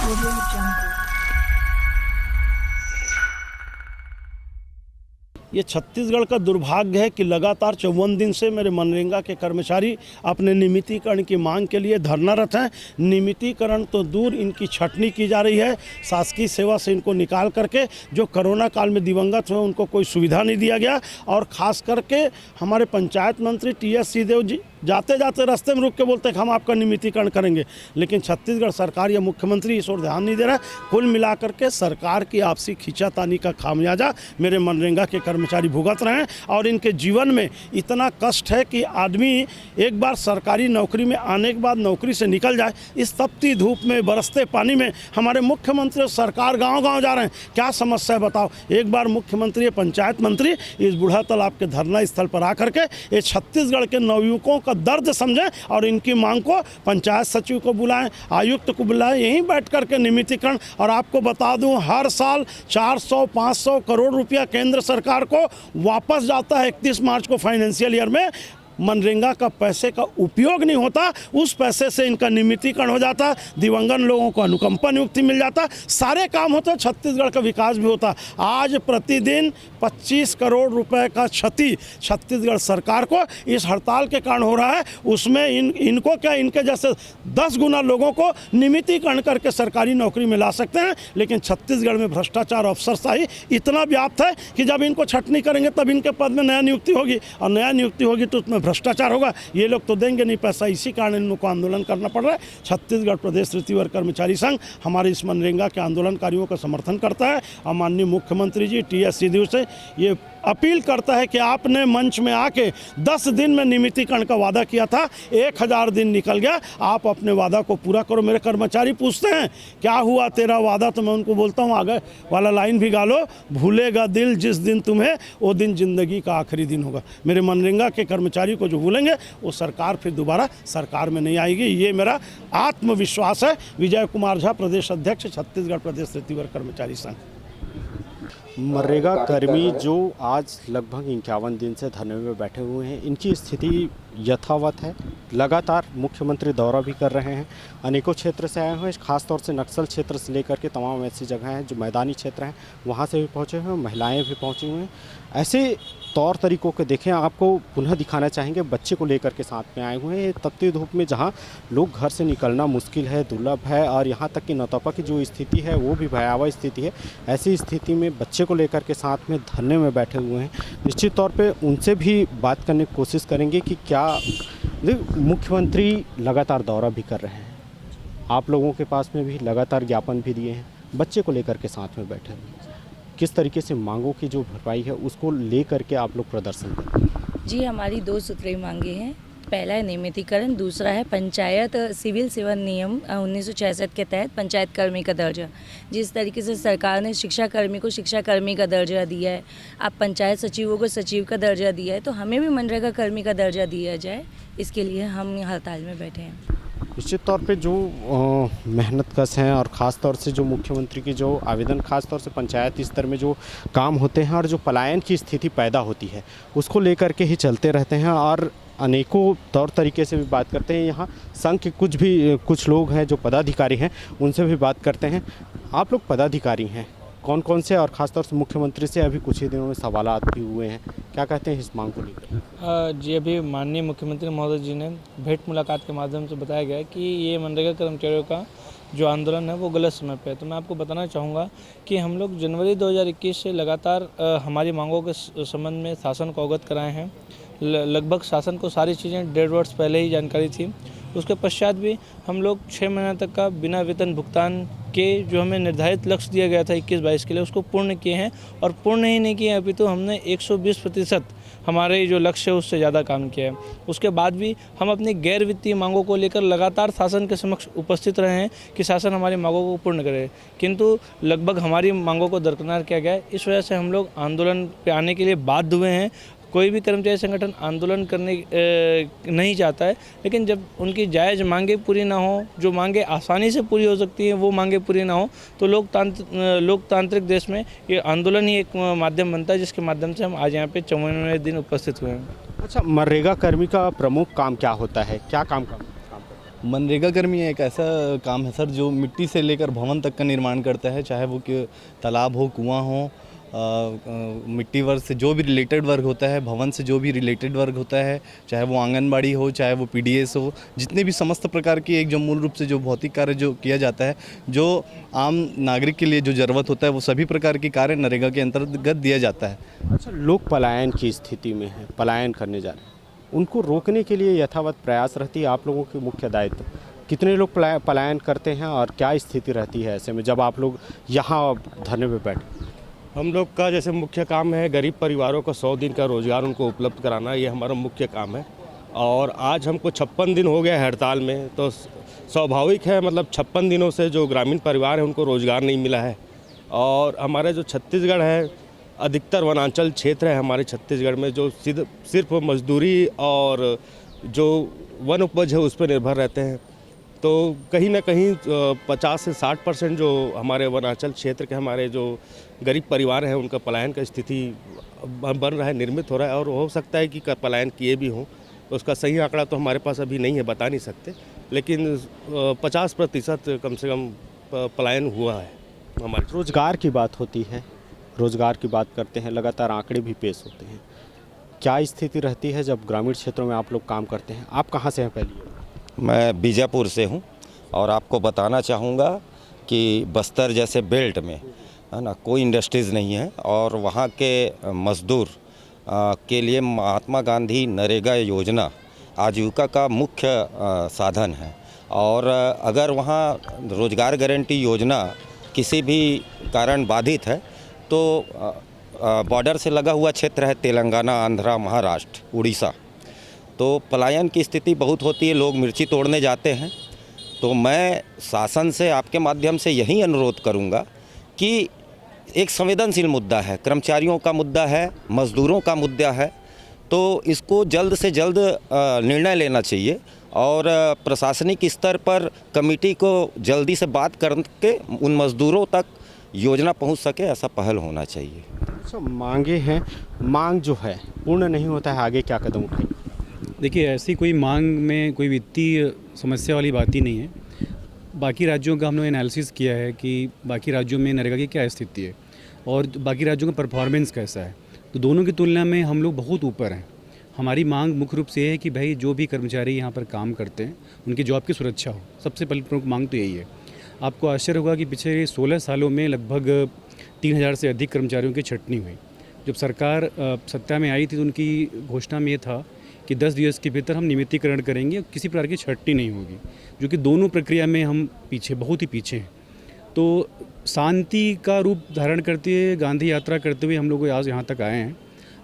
Audio Jungle. ये छत्तीसगढ़ का दुर्भाग्य है कि लगातार 54 दिन से मेरे मनरेगा के कर्मचारी अपने नियमितीकरण की मांग के लिए धरनारत हैं। नियमितीकरण तो दूर, इनकी छटनी की जा रही है। शासकीय सेवा से इनको निकाल करके जो कोरोना काल में दिवंगत हुए उनको कोई सुविधा नहीं दिया गया। और ख़ास करके हमारे पंचायत मंत्री टी.एस. सिंहदेव जी जाते जाते रास्ते में रुक के बोलते हैं कि हम आपका नियमितीकरण करेंगे, लेकिन छत्तीसगढ़ सरकार या मुख्यमंत्री इस ओर ध्यान नहीं दे रहा है। कुल मिलाकर के सरकार की आपसी खींचातानी का खामियाजा मेरे मनरेगा के कर्मचारी भुगत रहे हैं। और इनके जीवन में इतना कष्ट है कि आदमी एक बार सरकारी नौकरी में आने के बाद नौकरी से निकल जाए, इस तपती धूप में बरसते पानी में हमारे मुख्यमंत्री और सरकार गाँव-गाँव जा रहे हैं। क्या समस्या है बताओ। एक बार मुख्यमंत्री पंचायत मंत्री इस बूढ़ा तालाब के धरना स्थल पर आकर के ये छत्तीसगढ़ के नवयुवकों का दर्द समझें और इनकी मांग को पंचायत सचिव को बुलाएं, आयुक्त को बुलाएं, यहीं बैठ कर के नियमितीकरण। और आपको बता दूं, हर साल 400-500 करोड़ रुपया केंद्र सरकार को वापस जाता है 31 मार्च को फाइनेंशियल ईयर में। मनरेगा का पैसे का उपयोग नहीं होता, उस पैसे से इनका नियमितीकरण हो जाता, दिवंगत लोगों को अनुकंपा नियुक्ति मिल जाता, सारे काम होते, छत्तीसगढ़ का विकास भी होता। आज प्रतिदिन 25 करोड़ रुपए का क्षति छत्तीसगढ़ सरकार को इस हड़ताल के कारण हो रहा है। उसमें इनको क्या, इनके जैसे 10 गुना लोगों को नियमितीकरण करके सरकारी नौकरी में ला सकते हैं। लेकिन छत्तीसगढ़ में भ्रष्टाचार, अफसरशाही इतना व्याप्त है कि जब इनको छटनी करेंगे तब इनके पद में नया नियुक्ति होगी, और नया नियुक्ति होगी तो उसमें भ्रष्टाचार होगा। ये लोग तो देंगे नहीं पैसा, इसी कारण इन लोगों को आंदोलन करना पड़ रहा है। छत्तीसगढ़ प्रदेश तृतीय कर्मचारी संघ हमारे इस मनरेगा के आंदोलनकारियों का समर्थन करता है और माननीय मुख्यमंत्री जी टी.एस. सिंहदेव से ये अपील करता है कि आपने मंच में आके 10 दिन में नियमितीकरण का वादा किया था, 1000 दिन निकल गया, आप अपने वादा को पूरा करो। मेरे कर्मचारी पूछते हैं क्या हुआ तेरा वादा, तो मैं उनको बोलता हूँ आगे वाला लाइन भी गा लो, भूलेगा दिल जिस दिन तुम्हें वो दिन जिंदगी का आखिरी दिन होगा। मेरे मनरेगा के कर्मचारी को जो भूलेंगे वो सरकार फिर दोबारा सरकार में नहीं आएगी, ये मेरा आत्मविश्वास है। विजय कुमार झा, प्रदेश अध्यक्ष, छत्तीसगढ़ प्रदेश तृतीय कर्मचारी संघ। मनरेगा कर्मी जो आज लगभग 51 दिन से धरने में बैठे हुए हैं, इनकी स्थिति यथावत है। लगातार मुख्यमंत्री दौरा भी कर रहे हैं, अनेकों क्षेत्र से आए हुए हैं, खासतौर से नक्सल क्षेत्र से लेकर के तमाम ऐसी जगह हैं जो मैदानी क्षेत्र हैं, वहाँ से भी पहुँचे हुए हैं, महिलाएं भी पहुँची हुई हैं। ऐसे तौर तरीकों को देखें, आपको पुनः दिखाना चाहेंगे, बच्चे को लेकर के साथ में आए हुए हैं तपती धूप में, जहाँ लोग घर से निकलना मुश्किल है, दुर्लभ है, और यहाँ तक कि नौतपा की जो स्थिति है वो भी भयावह स्थिति है। ऐसी स्थिति में बच्चे को लेकर के साथ में धरने में बैठे हुए हैं। निश्चित तौर पे उनसे भी बात करने की कोशिश करेंगे कि क्या मुख्यमंत्री लगातार दौरा भी कर रहे हैं, आप लोगों के पास में भी लगातार ज्ञापन भी दिए हैं, बच्चे को लेकर के साथ में बैठे हैं, किस तरीके से मांगों की जो भरपाई है उसको ले करके आप लोग प्रदर्शन करते हैं? जी, हमारी 2 सूत्रीय मांगे हैं। पहला है नियमितीकरण, दूसरा है पंचायत सिविल सेवा नियम 1966 के तहत पंचायत कर्मी का दर्जा। जिस तरीके से सरकार ने शिक्षा कर्मी को शिक्षा कर्मी का दर्जा दिया है, अब पंचायत सचिवों को सचिव का दर्जा दिया है, तो हमें भी मनरेगा कर्मी का दर्जा दिया जाए, इसके लिए हम हड़ताल में बैठे हैं। निश्चित तौर पे जो मेहनत कश हैं और ख़ास तौर से जो मुख्यमंत्री की जो आवेदन खास तौर से पंचायत स्तर में जो काम होते हैं और जो पलायन की स्थिति पैदा होती है उसको लेकर के ही चलते रहते हैं, और अनेकों तौर तरीके से भी बात करते हैं। यहाँ संघ के कुछ लोग हैं जो पदाधिकारी हैं, उनसे भी बात करते हैं। आप लोग पदाधिकारी हैं, कौन कौन से, और ख़ासतौर से मुख्यमंत्री से अभी कुछ ही दिनों में सवालात भी हुए हैं, क्या कहते हैं इस मांग को लेकर? जी, अभी माननीय मुख्यमंत्री महोदय जी ने भेंट मुलाकात के माध्यम से बताया गया कि ये मनरेगा कर्मचारियों का जो आंदोलन है वो गलत समय पे है। तो मैं आपको बताना चाहूँगा कि हम लोग जनवरी 2021 से लगातार हमारी मांगों के संबंध में शासन को अवगत कराए हैं। लगभग शासन को सारी चीज़ें 1.5 वर्ष पहले ही जानकारी थी। उसके पश्चात भी हम लोग 6 महीने तक का बिना वेतन भुगतान के जो हमें निर्धारित लक्ष्य दिया गया था 21-22 के लिए, उसको पूर्ण किए हैं, और पूर्ण ही नहीं किए अभी तो हमने 120% हमारे जो लक्ष्य है उससे ज़्यादा काम किया है। उसके बाद भी हम अपनी गैर वित्तीय मांगों को लेकर लगातार शासन के समक्ष उपस्थित रहे हैं कि शासन हमारी मांगों को पूर्ण करे, किंतु लगभग हमारी मांगों को दरकिनार किया गया है। इस वजह से हम लोग आंदोलन पे आने के लिए बाध्य हुए हैं। कोई भी कर्मचारी संगठन आंदोलन करने नहीं चाहता है, लेकिन जब उनकी जायज़ मांगे पूरी ना हो, जो मांगे आसानी से पूरी हो सकती हैं वो मांगे पूरी ना हो, तो लोकतांत्रिक देश में ये आंदोलन ही एक माध्यम बनता है जिसके माध्यम से हम आज यहाँ पे 54वें दिन उपस्थित हुए हैं। अच्छा, मनरेगा कर्मी का प्रमुख काम क्या होता है, क्या काम मनरेगा कर्मी एक ऐसा काम है सर जो मिट्टी से लेकर भवन तक का निर्माण करता है, चाहे वो कि तालाब हो, कुआं हो, मिट्टी वर्क से जो भी रिलेटेड वर्क होता है, भवन से जो भी रिलेटेड वर्क होता है, चाहे वो आंगनबाड़ी हो, चाहे वो पीडीएस हो, जितने भी समस्त प्रकार की एक जो मूल रूप से जो भौतिक कार्य जो किया जाता है, जो आम नागरिक के लिए जो ज़रूरत होता है, वो सभी प्रकार के कार्य नरेगा के अंतर्गत दिया जाता है। अच्छा, लोग पलायन की स्थिति में हैं, पलायन करने जा रहे हैं, उनको रोकने के लिए यथावत प्रयास रहती है आप लोगों की मुख्य दायित्व। कितने लोग पलायन करते हैं और क्या स्थिति रहती है ऐसे में जब आप लोग यहाँ धरने पे बैठे? हम लोग का जैसे मुख्य काम है गरीब परिवारों को 100 दिन का रोज़गार उनको उपलब्ध कराना, ये हमारा मुख्य काम है। और आज हमको 56 दिन हो गया हड़ताल में, तो स्वाभाविक है मतलब 56 दिनों से जो ग्रामीण परिवार है उनको रोज़गार नहीं मिला है। और हमारे जो छत्तीसगढ़ है, अधिकतर वनांचल क्षेत्र है हमारे छत्तीसगढ़ में, जो सिर्फ मजदूरी और जो वन उपज है उस पर निर्भर रहते हैं। तो कहीं ना कहीं 50 से 60% जो हमारे वनांचल क्षेत्र के हमारे जो गरीब परिवार हैं उनका पलायन का स्थिति बन रहा है, निर्मित हो रहा है। और हो सकता है कि पलायन किए भी हों, उसका सही आंकड़ा तो हमारे पास अभी नहीं है, बता नहीं सकते, लेकिन 50% कम से कम पलायन हुआ है हमारे। रोजगार की बात होती है, रोजगार की बात करते हैं, लगातार आंकड़े भी पेश होते हैं। क्या स्थिति रहती है जब ग्रामीण क्षेत्रों में आप लोग काम करते हैं? आप कहाँ से हैं पहले? मैं बीजापुर से हूँ और आपको बताना चाहूँगा कि बस्तर जैसे बेल्ट में है ना कोई इंडस्ट्रीज़ नहीं है, और वहाँ के मज़दूर के लिए महात्मा गांधी नरेगा योजना आजीविका का मुख्य साधन है। और अगर वहाँ रोज़गार गारंटी योजना किसी भी कारण बाधित है तो बॉर्डर से लगा हुआ क्षेत्र है तेलंगाना, आंध्रा, महाराष्ट्र, उड़ीसा, तो पलायन की स्थिति बहुत होती है, लोग मिर्ची तोड़ने जाते हैं। तो मैं शासन से आपके माध्यम से यही अनुरोध करूंगा कि एक संवेदनशील मुद्दा है, कर्मचारियों का मुद्दा है, मज़दूरों का मुद्दा है, तो इसको जल्द से जल्द निर्णय लेना चाहिए और प्रशासनिक स्तर पर कमेटी को जल्दी से बात करके उन मज़दूरों तक योजना पहुंच सके, ऐसा पहल होना चाहिए। अच्छा, मांगे हैं, मांग जो है पूर्ण नहीं होता है, आगे क्या कदम उठाएंगे? देखिए, ऐसी कोई मांग में कोई वित्तीय समस्या वाली बात ही नहीं है। बाकी राज्यों का हमने एनालिसिस किया है कि बाकी राज्यों में नरेगा की क्या स्थिति है और बाकी राज्यों का परफॉर्मेंस कैसा है, तो दोनों की तुलना में हम लोग बहुत ऊपर हैं। हमारी मांग मुख्य रूप से है कि भाई जो भी कर्मचारी यहाँ पर काम करते हैं उनकी जॉब की सुरक्षा हो, सबसे पहले प्रमुख मांग तो यही है। आपको आश्चर्य होगा कि पिछले 16 सालों में लगभग 3000 से अधिक कर्मचारियों की छटनी हुई। जब सरकार सत्ता में आई थी तो उनकी घोषणा में ये था कि 10 दिवस के भीतर हम नियमितीकरण करेंगे, किसी प्रकार की छटनी नहीं होगी, जो कि दोनों प्रक्रिया में हम पीछे, बहुत ही पीछे हैं। तो शांति का रूप धारण करते हुए, गांधी यात्रा करते हुए हम लोग आज यहाँ तक आए हैं।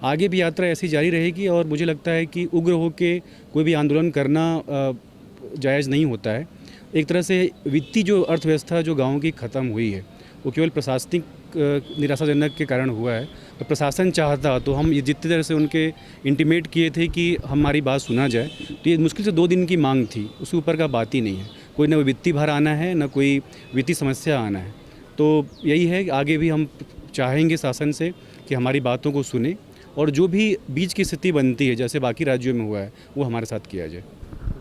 आगे भी यात्रा ऐसी जारी रहेगी और मुझे लगता है कि उग्र होकर कोई भी आंदोलन करना जायज़ नहीं होता है। एक तरह से वित्तीय जो अर्थव्यवस्था जो गाँव की ख़त्म हुई है वो केवल प्रशासनिक निराशाजनक के कारण हुआ है। तो प्रशासन चाहता तो हम ये जितनी तरह से उनके इंटीमेट किए थे कि हमारी बात सुना जाए, तो ये मुश्किल से 2 दिन की मांग थी, उसके ऊपर का बात ही नहीं है। कोई ना वित्तीय भार आना है, ना कोई वित्तीय समस्या आना है। तो यही है, आगे भी हम चाहेंगे शासन से कि हमारी बातों को सुने और जो भी बीच की स्थिति बनती है जैसे बाकी राज्यों में हुआ है वो हमारे साथ किया जाए।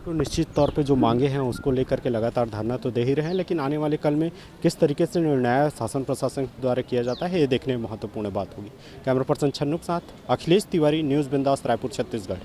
तो निश्चित तौर पे जो मांगे हैं उसको लेकर के लगातार धरना तो दे ही रहे हैं, लेकिन आने वाले कल में किस तरीके से निर्णय शासन प्रशासन द्वारा किया जाता है ये देखने में महत्वपूर्ण बात होगी। कैमरा पर्सन छन्नू के साथ अखिलेश तिवारी, न्यूज़ बिंदास, रायपुर, छत्तीसगढ़।